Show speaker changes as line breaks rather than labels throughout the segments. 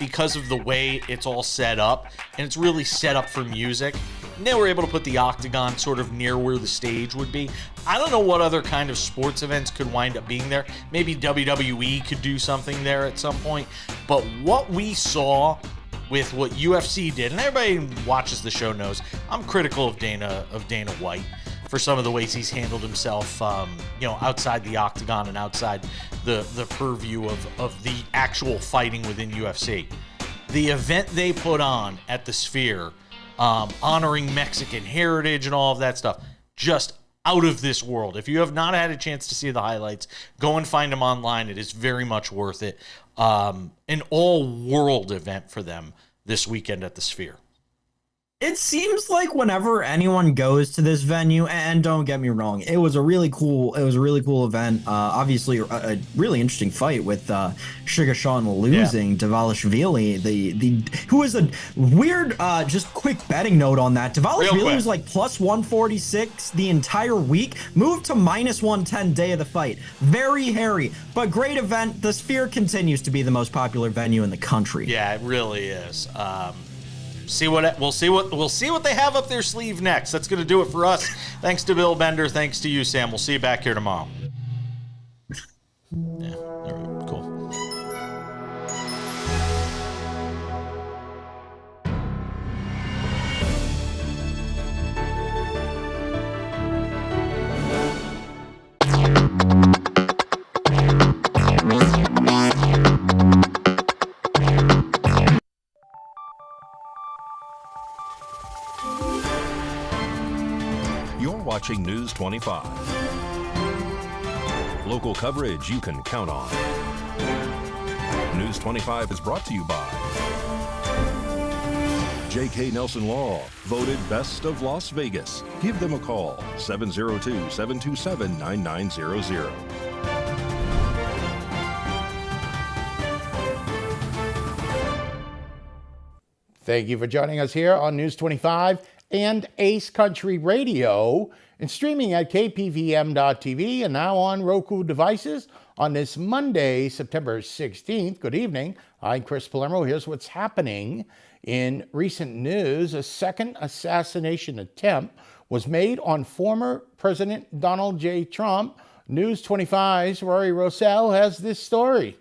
because of the way it's all set up, and it's really set up for music. And they were able to put the octagon sort of near where the stage would be. I don't know what other kind of sports events could wind up being there. Maybe WWE could do something there at some point. But what we saw with what UFC did, and everybody who watches the show knows, I'm critical of Dana White for some of the ways he's handled himself, outside the octagon and outside the purview of the actual fighting within UFC. The event they put on at the Sphere, honoring Mexican heritage and all of that stuff, just out of this world. If you have not had a chance to see the highlights, go and find them online. It is very much worth it. An all-world event for them this weekend at the Sphere.
It seems like whenever anyone goes to this venue, and don't get me wrong, it was a really cool event. Obviously, a really interesting fight with Shigashan losing Dvalishvili, who is a weird. Just quick betting note on that. Dvalishvili was like plus 146 the entire week, moved to minus 110 day of the fight. Very hairy, but great event. The Sphere continues to be the most popular venue in the country.
Yeah, it really is. We'll see what they have up their sleeve next. That's going to do it for us. Thanks to Bill Bender. Thanks to you, Sam. We'll see you back here tomorrow. Yeah, all right, cool.
Watching News 25. Local coverage you can count on. News 25 is brought to you by J.K. Nelson Law, voted best of Las Vegas. Give them a call, 702-727-9900.
Thank you for joining us here on News 25 and Ace Country Radio, and streaming at KPVM.TV and now on Roku devices on this Monday, September 16th. Good evening. I'm Chris Palermo. Here's what's happening in recent news. A second assassination attempt was made on former President Donald J. Trump. News 25's Rory Rosell has this story.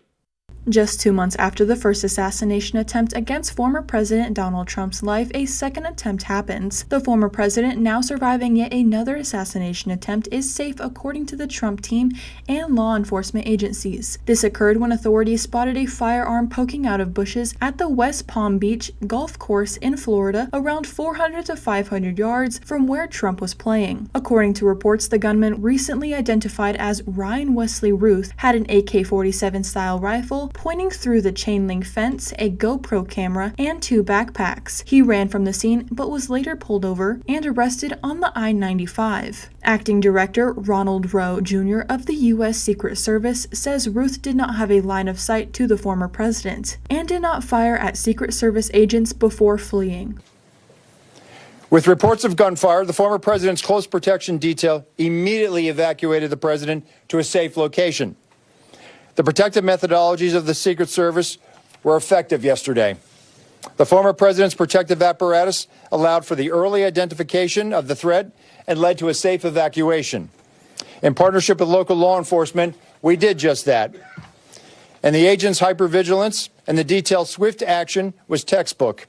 Just 2 months after the first assassination attempt against former President Donald Trump's life, a second attempt happens. The former president, now surviving yet another assassination attempt, is safe according to the Trump team and law enforcement agencies. This occurred when authorities spotted a firearm poking out of bushes at the West Palm Beach golf course in Florida, around 400 to 500 yards from where Trump was playing. According to reports, the gunman, recently identified as Ryan Wesley Ruth, had an AK-47 style rifle pointing through the chain link fence, a GoPro camera, and 2 backpacks. He ran from the scene but was later pulled over and arrested on the I-95. Acting Director Ronald Rowe Jr. of the U.S. Secret Service says Ruth did not have a line of sight to the former president and did not fire at Secret Service agents before fleeing.
With reports of gunfire, the former president's close protection detail immediately evacuated the president to a safe location. The protective methodologies of the Secret Service were effective yesterday. The former president's protective apparatus allowed for the early identification of the threat and led to a safe evacuation. In partnership with local law enforcement, we did just that. And the agents' hypervigilance and the detailed swift action was textbook.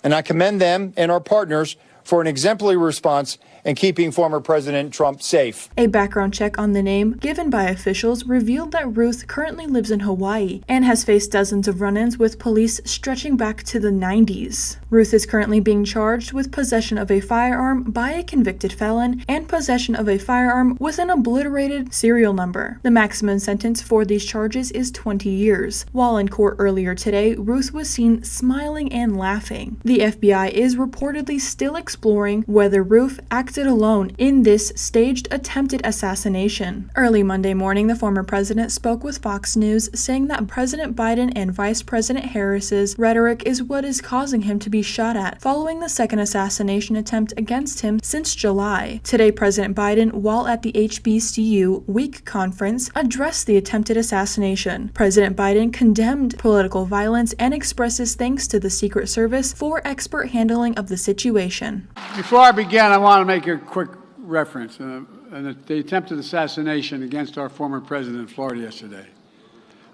And I commend them and our partners for an exemplary response in keeping former President Trump safe.
A background check on the name given by officials revealed that Ruth currently lives in Hawaii and has faced dozens of run-ins with police stretching back to the 90s. Ruth is currently being charged with possession of a firearm by a convicted felon and possession of a firearm with an obliterated serial number. The maximum sentence for these charges is 20 years. While in court earlier today, Ruth was seen smiling and laughing. The FBI is reportedly still exploring exploring whether Roof acted alone in this staged attempted assassination. Early Monday morning, the former president spoke with Fox News, saying that President Biden and Vice President Harris's rhetoric is what is causing him to be shot at, following the second assassination attempt against him since July. Today, President Biden, while at the HBCU Week conference, addressed the attempted assassination. President Biden condemned political violence and expresses thanks to the Secret Service for expert handling of the situation.
Before I begin, I want to make a quick reference. The attempted assassination against our former president in Florida yesterday.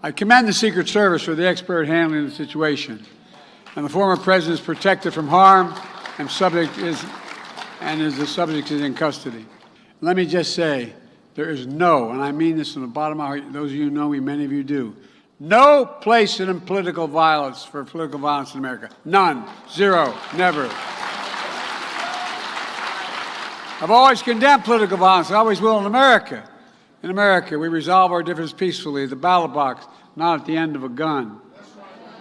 I commend the Secret Service for the expert handling of the situation. And the former president is protected from harm and the subject is in custody. Let me just say, there is no, and I mean this from the bottom of my heart, those of you who know me, many of you do, no place in political violence for political violence in America. None. Zero. Never. I've always condemned political violence. I always will in America. In America, we resolve our differences peacefully at the ballot box, not at the end of a gun.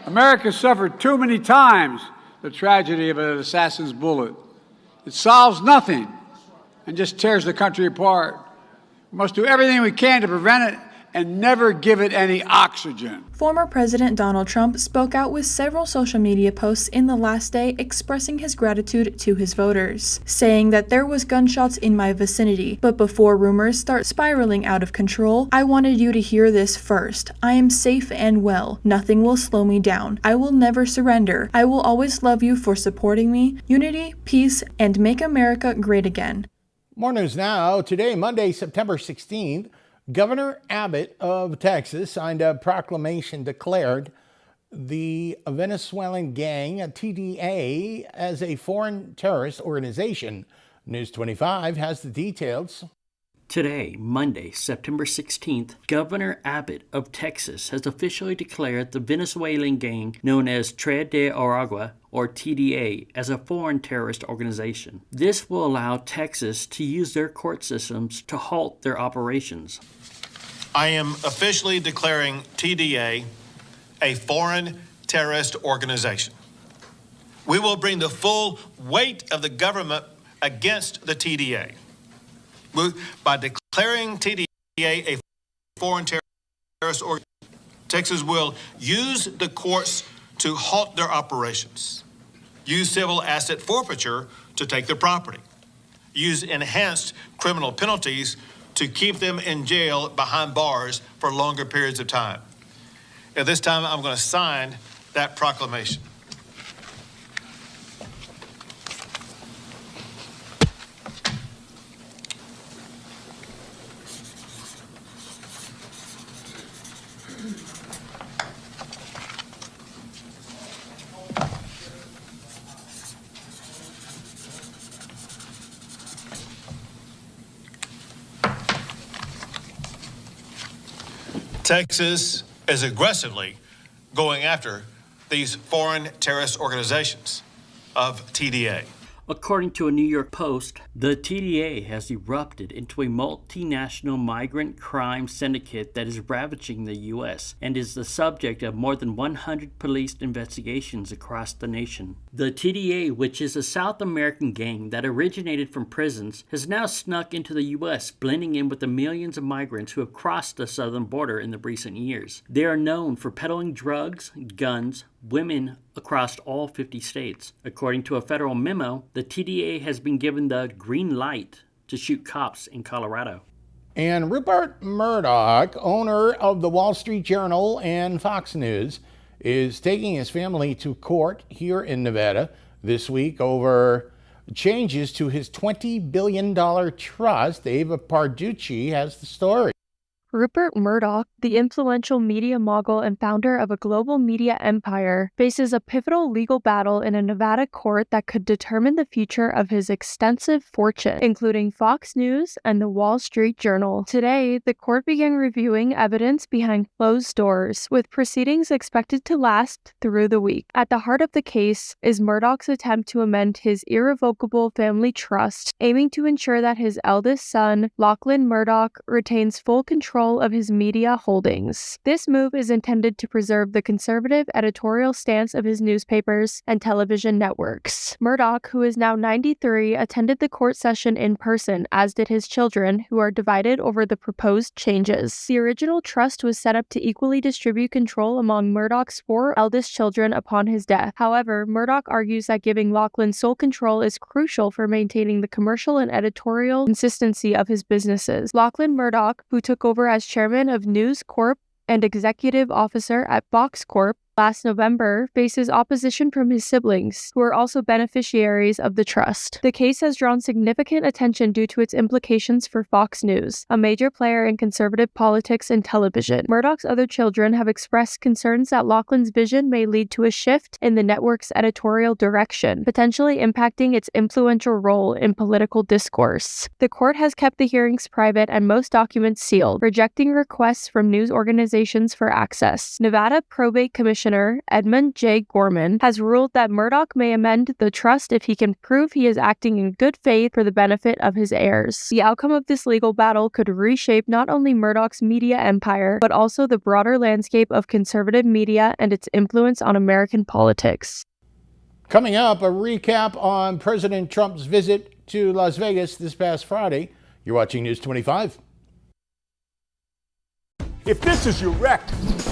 America suffered too many times the tragedy of an assassin's bullet. It solves nothing and just tears the country apart. We must do everything we can to prevent it and never give it any oxygen.
Former President Donald Trump spoke out with several social media posts in the last day expressing his gratitude to his voters, saying that there was gunshots in my vicinity, but before rumors start spiraling out of control, I wanted you to hear this first. I am safe and well. Nothing will slow me down. I will never surrender. I will always love you for supporting me. Unity, peace, and make America great again.
More news now. Today, Monday, September 16th, Governor Abbott of Texas signed a proclamation declared the Venezuelan gang, TDA, as a foreign terrorist organization. News 25 has the details.
Today, Monday, September 16th, Governor Abbott of Texas has officially declared the Venezuelan gang known as Tren de Aragua, or TDA, as a foreign terrorist organization. This will allow Texas to use their court systems to halt their operations.
I am officially declaring TDA a foreign terrorist organization. We will bring the full weight of the government against the TDA. By declaring TDA a foreign terrorist organization, Texas will use the courts to halt their operations, use civil asset forfeiture to take their property, use enhanced criminal penalties to keep them in jail behind bars for longer periods of time. At this time, I'm going to sign that proclamation. Texas is aggressively going after these foreign terrorist organizations of TDA.
According to a New York Post, the TDA has erupted into a multinational migrant crime syndicate that is ravaging the U.S. and is the subject of more than 100 police investigations across the nation. The TDA, which is a South American gang that originated from prisons, has now snuck into the U.S., blending in with the millions of migrants who have crossed the southern border in the recent years. They are known for peddling drugs, guns, women across all 50 states. According to a federal memo, the TDA has been given the green light to shoot cops in Colorado.
And Rupert Murdoch, owner of the Wall Street Journal and Fox News, is taking his family to court here in Nevada this week over changes to his $20 billion trust. Ava Parducci has the story.
Rupert Murdoch, the influential media mogul and founder of a global media empire, faces a pivotal legal battle in a Nevada court that could determine the future of his extensive fortune, including Fox News and the Wall Street Journal. Today, the court began reviewing evidence behind closed doors, with proceedings expected to last through the week. At the heart of the case is Murdoch's attempt to amend his irrevocable family trust, aiming to ensure that his eldest son, Lachlan Murdoch, retains full control control of his media holdings. This move is intended to preserve the conservative editorial stance of his newspapers and television networks. Murdoch, who is now 93, attended the court session in person, as did his children, who are divided over the proposed changes. The original trust was set up to equally distribute control among Murdoch's 4 eldest children upon his death. However, Murdoch argues that giving Lachlan sole control is crucial for maintaining the commercial and editorial consistency of his businesses. Lachlan Murdoch, who took over as chairman of News Corp and executive officer at Fox Corp last November, faces opposition from his siblings, who are also beneficiaries of the trust. The case has drawn significant attention due to its implications for Fox News, a major player in conservative politics and television. Murdoch's other children have expressed concerns that Lachlan's vision may lead to a shift in the network's editorial direction, potentially impacting its influential role in political discourse. The court has kept the hearings private and most documents sealed, rejecting requests from news organizations for access. Nevada Probate Commissioner Edmund J. Gorman has ruled that Murdoch may amend the trust if he can prove he is acting in good faith for the benefit of his heirs. The outcome of this legal battle could reshape not only Murdoch's media empire, but also the broader landscape of conservative media and its influence on American politics.
Coming up, a recap on President Trump's visit to Las Vegas this past Friday. You're watching News 25.
If this is your wreck,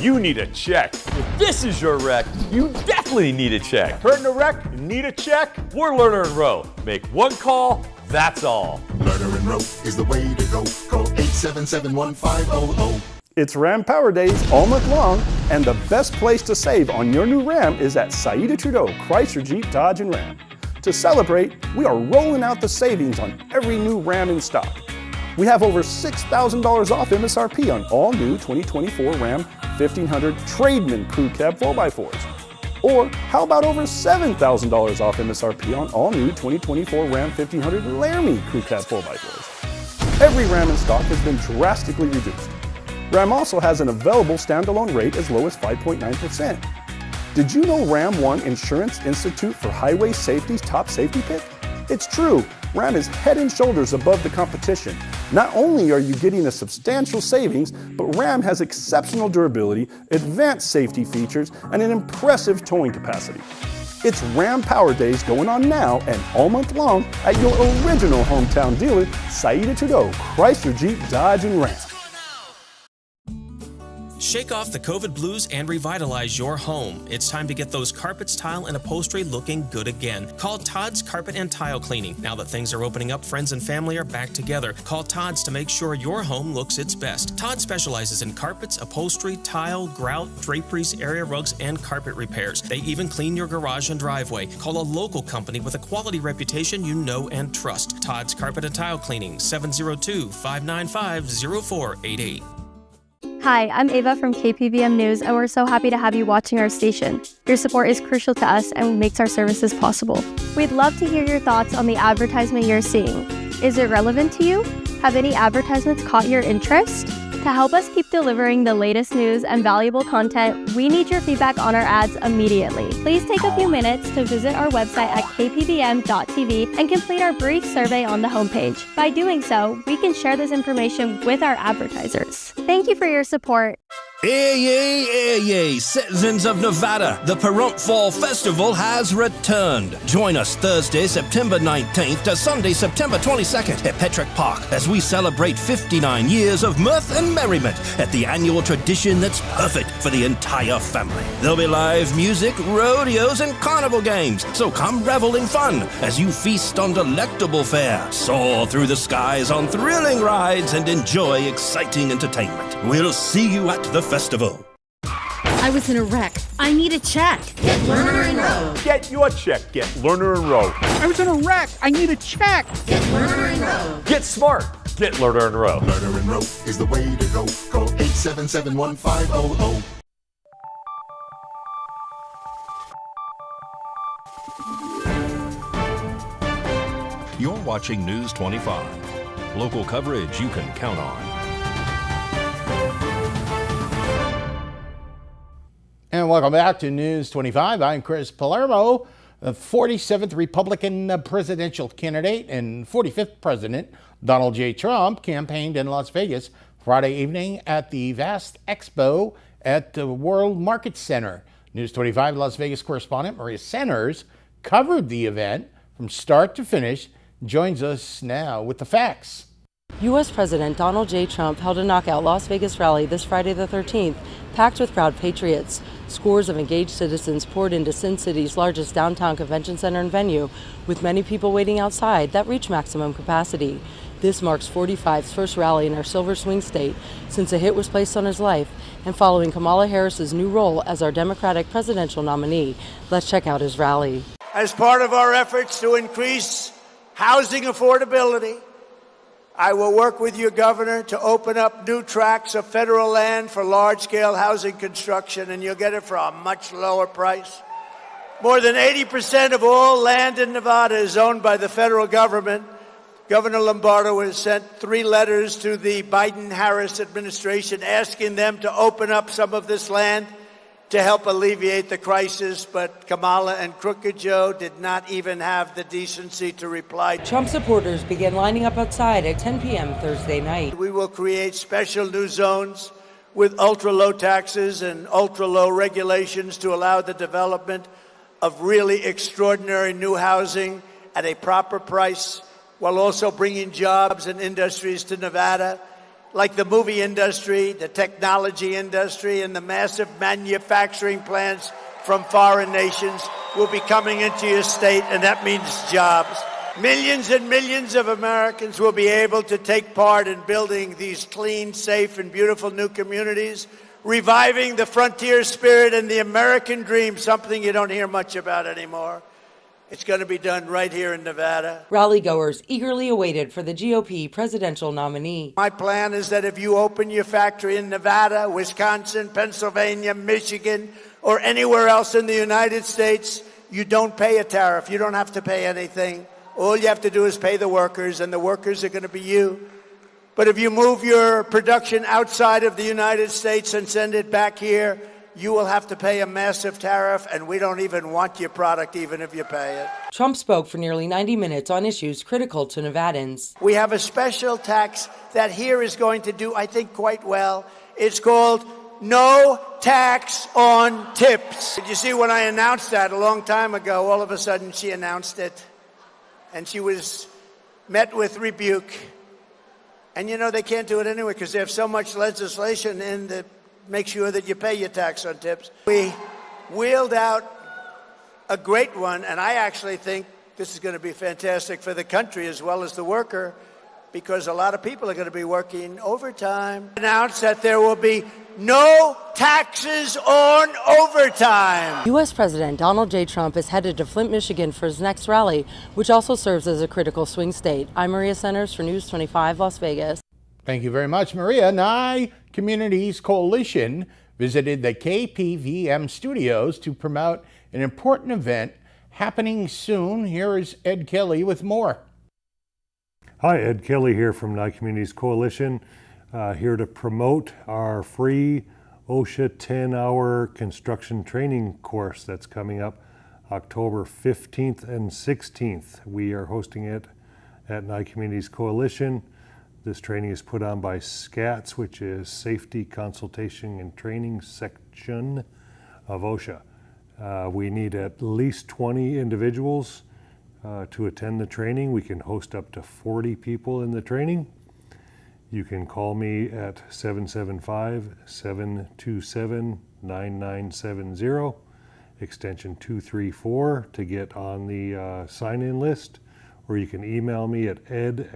you need a check. If this is your wreck, you definitely need a check.
Hurt in a wreck? You need a check?
We're Lerner and Rowe. Make one call, that's all.
Lerner and Rowe is the way to go. Call 877-1500.
It's Ram Power Days all month long, and the best place to save on your new Ram is at Saida Trudeau Chrysler Jeep Dodge and Ram. To celebrate, we are rolling out the savings on every new Ram in stock. We have over $6,000 off MSRP on all new 2024 Ram 1500 Trademan Crew Cab 4x4s. Or how about over $7,000 off MSRP on all new 2024 Ram 1500 Laramie Crew Cab 4x4s. Every Ram in stock has been drastically reduced. Ram also has an available standalone rate as low as 5.9%. Did you know Ram won Insurance Institute for Highway Safety's top safety pick? It's true, Ram is head and shoulders above the competition. Not only are you getting a substantial savings, but Ram has exceptional durability, advanced safety features, and an impressive towing capacity. It's Ram Power Days going on now and all month long at your original hometown dealer, Saida Trudeau Chrysler Jeep Dodge and Ram.
Shake off the COVID blues and revitalize your home. It's time to get those carpets, tile, and upholstery looking good again. Call Todd's Carpet and Tile Cleaning. Now that things are opening up, friends and family are back together. Call Todd's to make sure your home looks its best. Todd specializes in carpets, upholstery, tile, grout, draperies, area rugs, and carpet repairs. They even clean your garage and driveway. Call a local company with a quality reputation you know and trust. Todd's Carpet and Tile Cleaning, 702-595-0488.
Hi, I'm Ava from KPVM News, and we're so happy to have you watching our station. Your support is crucial to us and makes our services possible. We'd love to hear your thoughts on the advertisement you're seeing. Is it relevant to you? Have any advertisements caught your interest? To help us keep delivering the latest news and valuable content, we need your feedback on our ads immediately. Please take a few minutes to visit our website at kpvm.tv and complete our brief survey on the homepage. By doing so, we can share this information with our advertisers. Thank you for your support.
Yay, citizens of Nevada, the Pahrump Fall Festival has returned. Join us Thursday, September 19th to Sunday, September 22nd at Petrick Park as we celebrate 59 years of mirth and merriment at the annual tradition that's perfect for the entire family. There'll be live music, rodeos, and carnival games, so come revel in fun as you feast on delectable fare, soar through the skies on thrilling rides, and enjoy exciting entertainment. We'll see you at the festival.
I was in a wreck. I need a check. Get Lerner and Rowe.
Get your check. Get Lerner and Rowe.
I was in a wreck. I need a check.
Get Lerner and Rowe.
Get smart. Get Lerner and Rowe.
Lerner and Rowe is the way to go. Call 877-1500.
You're watching News 25. Local coverage you can count on.
And welcome back to News 25. I'm Chris Palermo. The 47th Republican presidential candidate and 45th President Donald J. Trump campaigned in Las Vegas Friday evening at the Vast Expo at the World Market Center. News 25 Las Vegas correspondent Maria Centers covered the event from start to finish, joins us now with the facts.
U.S. President Donald J. Trump held a knockout Las Vegas rally this Friday the 13th, packed with proud patriots. Scores of engaged citizens poured into Sin City's largest downtown convention center and venue, with many people waiting outside that reached maximum capacity. This marks 45's first rally in our Silver Swing state since a hit was placed on his life, and following Kamala Harris's new role as our Democratic presidential nominee. Let's check out his rally.
As part of our efforts to increase housing affordability, I will work with your governor to open up new tracts of federal land for large-scale housing construction, and you'll get it for a much lower price. More than 80% of all land in Nevada is owned by the federal government. Governor Lombardo has sent 3 letters to the Biden-Harris administration asking them to open up some of this land to help alleviate the crisis, but Kamala and Crooked Joe did not even have the decency to reply.
Trump supporters began lining up outside at 10 p.m. Thursday night.
We will create special new zones with ultra-low taxes and ultra-low regulations to allow the development of really extraordinary new housing at a proper price, while also bringing jobs and industries to Nevada, like the movie industry, the technology industry, and the massive manufacturing plants from foreign nations will be coming into your state, and that means jobs. Millions and millions of Americans will be able to take part in building these clean, safe, and beautiful new communities, reviving the frontier spirit and the American dream, something you don't hear much about anymore. It's going to be done right here in Nevada.
Rally-goers eagerly awaited for the GOP presidential nominee.
My plan is that if you open your factory in Nevada, Wisconsin, Pennsylvania, Michigan, or anywhere else in the United States, you don't pay a tariff. You don't have to pay anything. All you have to do is pay the workers, and the workers are going to be you. But if you move your production outside of the United States and send it back here, you will have to pay a massive tariff, and we don't even want your product even if you pay it.
Trump spoke for nearly 90 minutes on issues critical to Nevadans.
We have a special tax that here is going to do, I think, quite well. It's called no tax on tips. Did you see when I announced that a long time ago, all of a sudden she announced it, and she was met with rebuke. And you know, they can't do it anyway because they have so much legislation in the make sure that you pay your tax on tips. We wheeled out a great one, and I actually think this is going to be fantastic for the country as well as the worker, because a lot of people are going to be working overtime. Announced that there will be no taxes on overtime.
U.S. President Donald J. Trump is headed to Flint, Michigan for his next rally, which also serves as a critical swing state. I'm Maria Centers for News 25 Las Vegas.
Thank you very much, Maria. Nye Communities Coalition visited the KPVM studios to promote an important event happening soon. Here is Ed Kelly with more.
Hi, Ed Kelly here from Nye Communities Coalition, here to promote our free OSHA 10-hour construction training course that's coming up October 15th and 16th. We are hosting it at Nye Communities Coalition. This training is put on by SCATS, which is Safety Consultation and Training Section of OSHA. We need at least 20 individuals to attend the training. We can host up to 40 people in the training. You can call me at 775-727-9970, extension 234 to get on the sign-in list. Or you can email me at ed@nycc.org.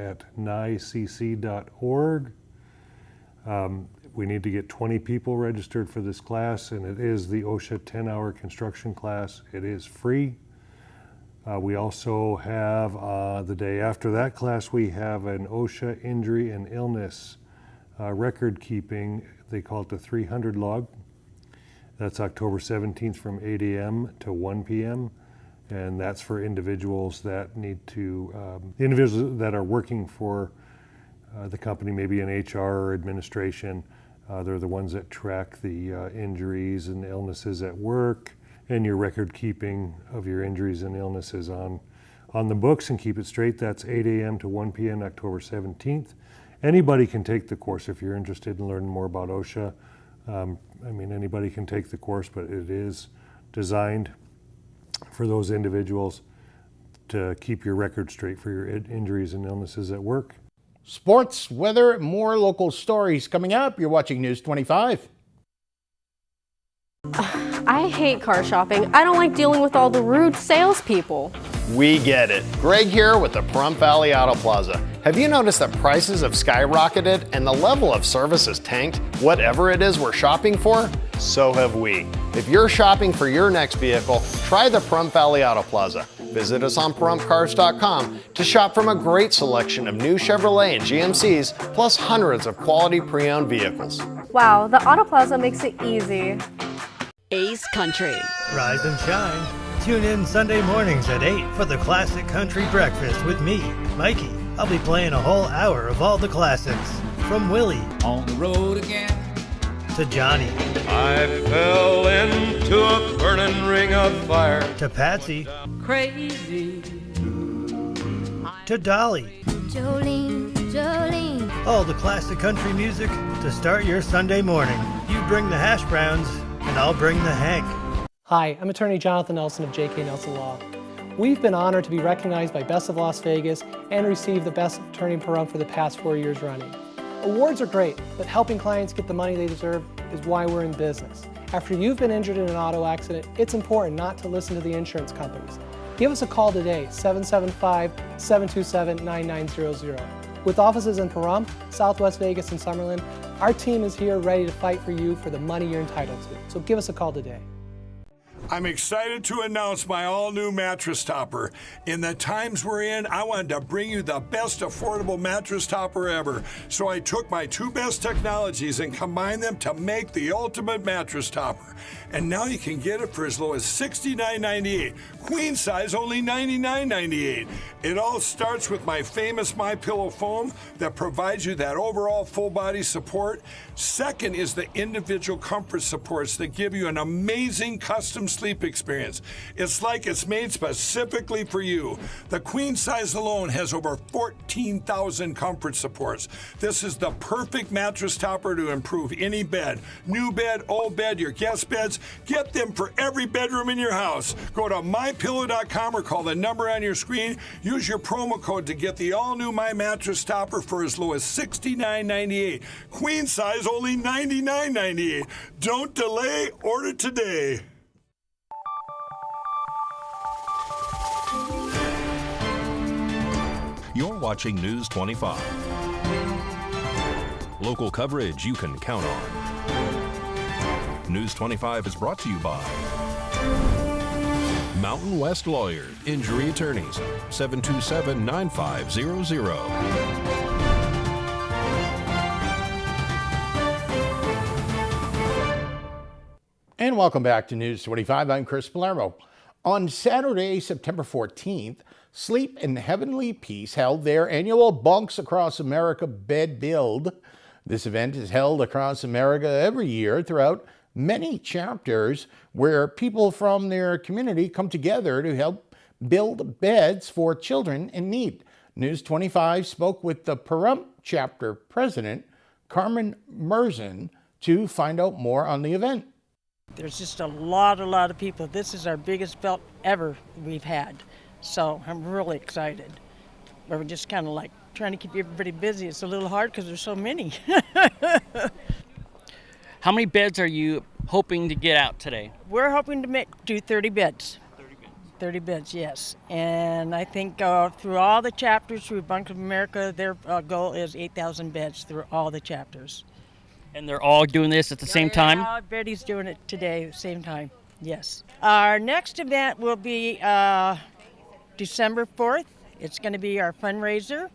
We need to get 20 people registered for this class, and it is the OSHA 10-hour construction class. It is free. We also have, the day after that class, we have an OSHA injury and illness record keeping. They call it the 300 log. That's October 17th from 8 a.m. to 1 p.m. And that's for individuals that need to, individuals that are working for the company, maybe in HR or administration. They're the ones that track the injuries and illnesses at work, and your record keeping of your injuries and illnesses on the books and keep it straight. That's 8 a.m. to 1 p.m. October 17th. Anybody can take the course if you're interested in learning more about OSHA. Anybody can take the course, but it is designed for those individuals to keep your record straight for your injuries and illnesses at work.
Sports, weather, more local stories coming up. You're watching News 25.
I hate car shopping. I don't like dealing with all the rude salespeople.
We get it. Greg here with the Pahrump Valley Auto Plaza. Have you noticed that prices have skyrocketed and the level of service has tanked? Whatever it is we're shopping for, so have we. If you're shopping for your next vehicle, try the Pahrump Valley Auto Plaza. Visit us on PahrumpCars.com to shop from a great selection of new Chevrolet and GMCs, plus hundreds of quality pre-owned vehicles.
Wow, the Auto Plaza makes it easy.
Ace Country.
Rise and shine. Tune in Sunday mornings at 8 for the Classic Country Breakfast with me, Mikey. I'll be playing a whole hour of all the classics. From Willie. On the road again. To Johnny.
I fell into a burning ring of fire.
To Patsy.
Crazy.
To Dolly.
Jolene, Jolene.
All the classic country music to start your Sunday morning. You bring the hash browns, and I'll bring the Hank.
Hi, I'm attorney Jonathan Nelson of J.K. Nelson Law. We've been honored to be recognized by Best of Las Vegas and receive the Best Attorney in Pahrump for the past 4 years running. Awards are great, but helping clients get the money they deserve is why we're in business. After you've been injured in an auto accident, it's important not to listen to the insurance companies. Give us a call today, 775-727-9900. With offices in Pahrump, Southwest Vegas, and Summerlin, our team is here ready to fight for you for the money you're entitled to. So give us a call today.
I'm excited to announce my all-new mattress topper. In the times we're in, I wanted to bring you the best affordable mattress topper ever. So I took my two best technologies and combined them to make the ultimate mattress topper. And now you can get it for as low as $69.98. Queen size, only $99.98. It all starts with my famous MyPillow foam that provides you that overall full body support. Second is the individual comfort supports that give you an amazing custom sleep experience. It's like it's made specifically for you. The queen size alone has over 14,000 comfort supports. This is the perfect mattress topper to improve any bed. New bed, old bed, your guest beds. Get them for every bedroom in your house. Go to mypillow.com or call the number on your screen. Use your promo code to get the all-new My Mattress Topper for as low as $69.98. Queen size, only $99.98. Don't delay, order today.
You're watching News 25. Local coverage you can count on. News 25 is brought to you by Mountain West Lawyers, Injury Attorneys, 727-9500.
And welcome back to News 25. I'm Chris Palermo. On Saturday, September 14th, Sleep in Heavenly Peace held their annual Bunks Across America Bed Build. This event is held across America every year throughout many chapters where people from their community come together to help build beds for children in need. News 25 spoke with the Pahrump chapter president, Carmen Merzin, to find out more on the event.
There's just a lot of people. This is our biggest belt ever we've had. So I'm really excited. We're just kind of like trying to keep everybody busy. It's a little hard because there's so many.
How many beds are you hoping to get out today?
We're hoping to do 30 beds. 30 beds, yes. And I think through all the chapters through Bunks of America, their goal is 8,000 beds through all the chapters.
And they're all doing this at the same time?
Everybody's doing it today at the same time, yes. Our next event will be December 4th. It's going to be our fundraiser,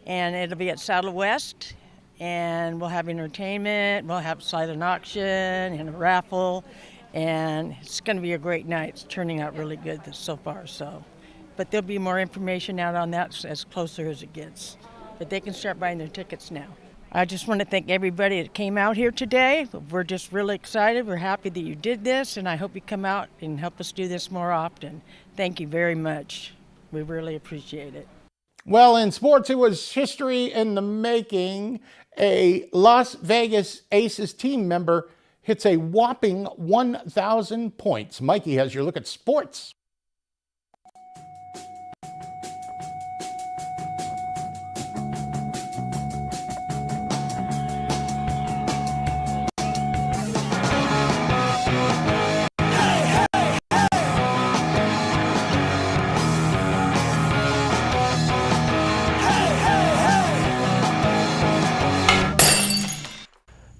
and it'll be at Saddle West. And we'll have entertainment, we'll have silent auction and a raffle, and it's going to be a great night. It's turning out really good so far. But there'll be more information out on that as closer as it gets. But they can start buying their tickets now. I just want to thank everybody that came out here today. We're just really excited. We're happy that you did this, and I hope you come out and help us do this more often. Thank you very much. We really appreciate it.
Well, in sports, it was history in the making. A Las Vegas Aces team member hits a whopping 1,000 points. Mikey has your look at sports.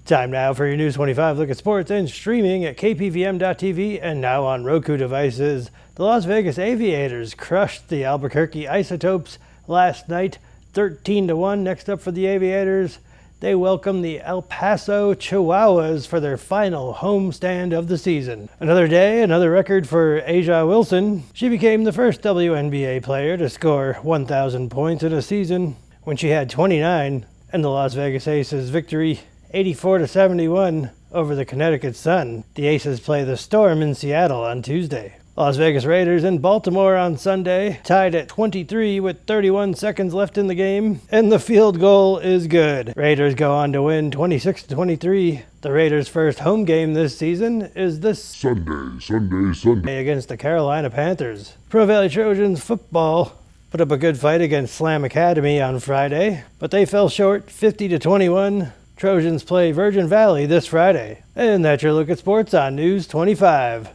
Time now for your News 25 look at sports and streaming at KPVM.TV and now on Roku devices. The Las Vegas Aviators crushed the Albuquerque Isotopes last night, 13-1. Next up for the Aviators, they welcome the El Paso Chihuahuas for their final homestand of the season. Another day, another record for Aja Wilson. She became the first WNBA player to score 1,000 points in a season when she had 29, and the Las Vegas Aces victory 84-71 over the Connecticut Sun. The Aces play the Storm in Seattle on Tuesday. Las Vegas Raiders in Baltimore on Sunday, tied at 23 with 31 seconds left in the game, and the field goal is good. Raiders go on to win 26-23. The Raiders' first home game this season is this Sunday against the Carolina Panthers. Pro Valley Trojans football put up a good fight against Slam Academy on Friday, but they fell short 50-21. Trojans play Virgin Valley this Friday. And that's your look at sports on News 25.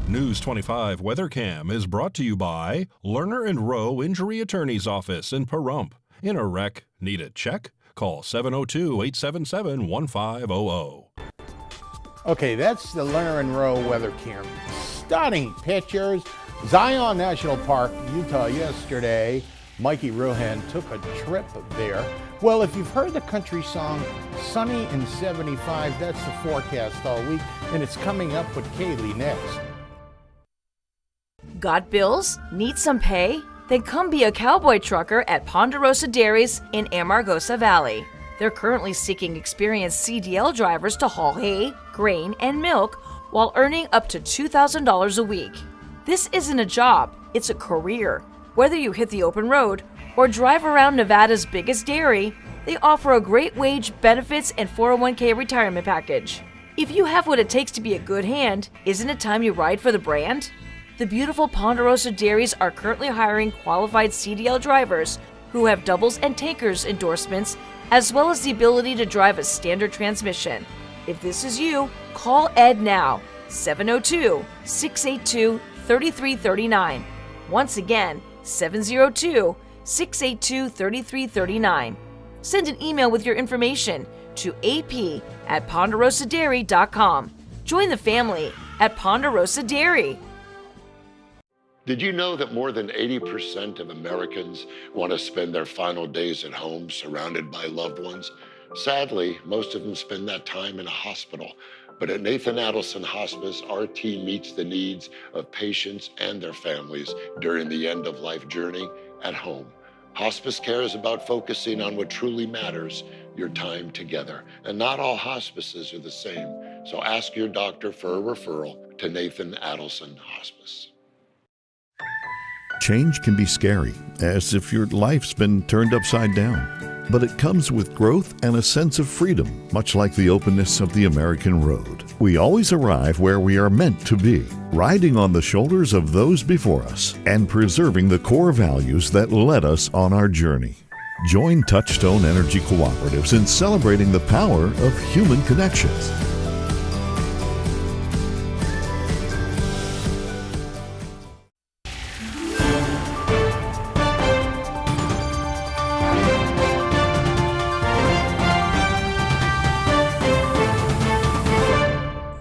News 25 Weather Cam is brought to you by Lerner and Rowe Injury Attorney's Office in Pahrump. In a wreck, need a check? Call 702-877-1500.
Okay, that's the Lerner and Rowe Weather Cam. Stunning pictures. Zion National Park, Utah yesterday. Mikey Ruhan took a trip there. Well, if you've heard the country song Sunny and 75, that's the forecast all week, and it's coming up with Kaylee next.
Got bills? Need some pay? Then come be a cowboy trucker at Ponderosa Dairies in Amargosa Valley. They're currently seeking experienced CDL drivers to haul hay, grain, and milk while earning up to $2,000 a week. This isn't a job, it's a career. Whether you hit the open road or drive around Nevada's biggest dairy, they offer a great wage, benefits, and 401k retirement package. If you have what it takes to be a good hand, isn't it time you ride for the brand? The beautiful Ponderosa Dairies are currently hiring qualified CDL drivers who have doubles and tankers endorsements, as well as the ability to drive a standard transmission. If this is you, call Ed now, 702-682-3339. Once again, 702-682-3339. Send an email with your information to ap@ponderosadairy.com. Join the family at Ponderosa Dairy.
Did you know that more than 80% of Americans want to spend their final days at home surrounded by loved ones? Sadly, most of them spend that time in a hospital. But at Nathan Adelson Hospice, our team meets the needs of patients and their families during the end-of-life journey at home. Hospice care is about focusing on what truly matters, your time together. And not all hospices are the same, so ask your doctor for a referral to Nathan Adelson Hospice.
Change can be scary, as if your life's been turned upside down. But it comes with growth and a sense of freedom, much like the openness of the American road. We always arrive where we are meant to be, riding on the shoulders of those before us and preserving the core values that led us on our journey. Join Touchstone Energy Cooperatives in celebrating the power of human connections.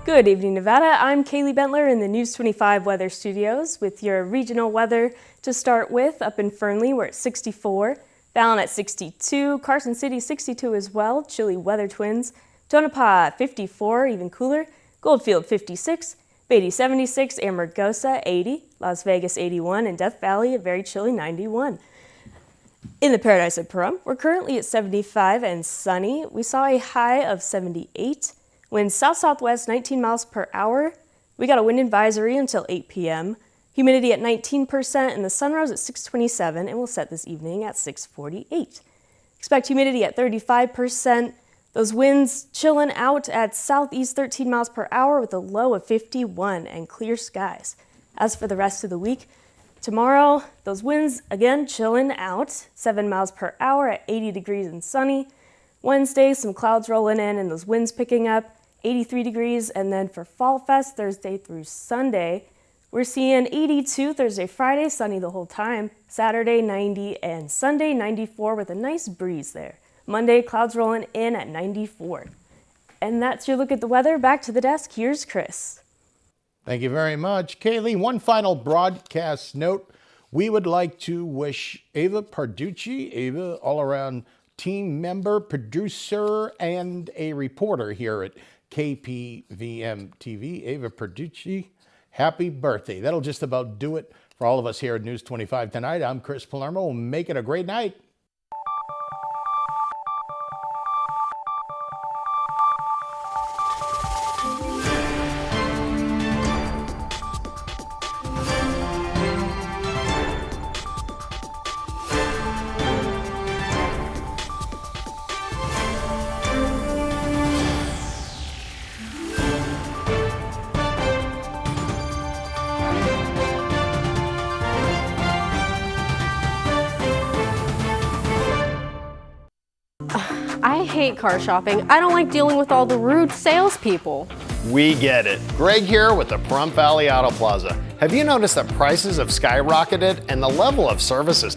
Good evening, Nevada. I'm Kaylee Bentler in the News 25 Weather Studios with your regional weather to start with. Up in Fernley, we're at 64, Fallon at 62, Carson City 62 as well, chilly weather twins, Tonopah 54, even cooler, Goldfield 56, Beatty 76, Amargosa 80, Las Vegas 81, and Death Valley a very chilly 91. In the Paradise of Pahrump, we're currently at 75 and sunny. We saw a high of 78. Winds south-southwest 19 miles per hour. We got a wind advisory until 8 p.m., humidity at 19%, and the sun rose at 6:27 and will set this evening at 6:48. Expect humidity at 35%. Those winds chilling out at southeast 13 miles per hour with a low of 51 and clear skies. As for the rest of the week, tomorrow, those winds again chilling out, 7 miles per hour at 80 degrees and sunny. Wednesday, some clouds rolling in and those winds picking up, 83 degrees. And then for Fall Fest, Thursday through Sunday, we're seeing 82 Thursday, Friday, sunny the whole time. Saturday, 90, and Sunday, 94 with a nice breeze there. Monday, clouds rolling in at 94. And that's your look at the weather. Back to the desk. Here's Chris.
Thank you very much, Kaylee. One final broadcast note. We would like to wish Ava Parducci, Ava, all-around team member, producer, and a reporter here at KPVM-TV, Ava Parducci, happy birthday. That'll just about do it for all of us here at News 25 tonight. I'm Chris Palermo. Make it a great night.
I hate car shopping. I don't like dealing with all the rude salespeople.
We get it. Greg here with the Pahrump Valley Auto Plaza. Have you noticed that prices have skyrocketed and the level of service is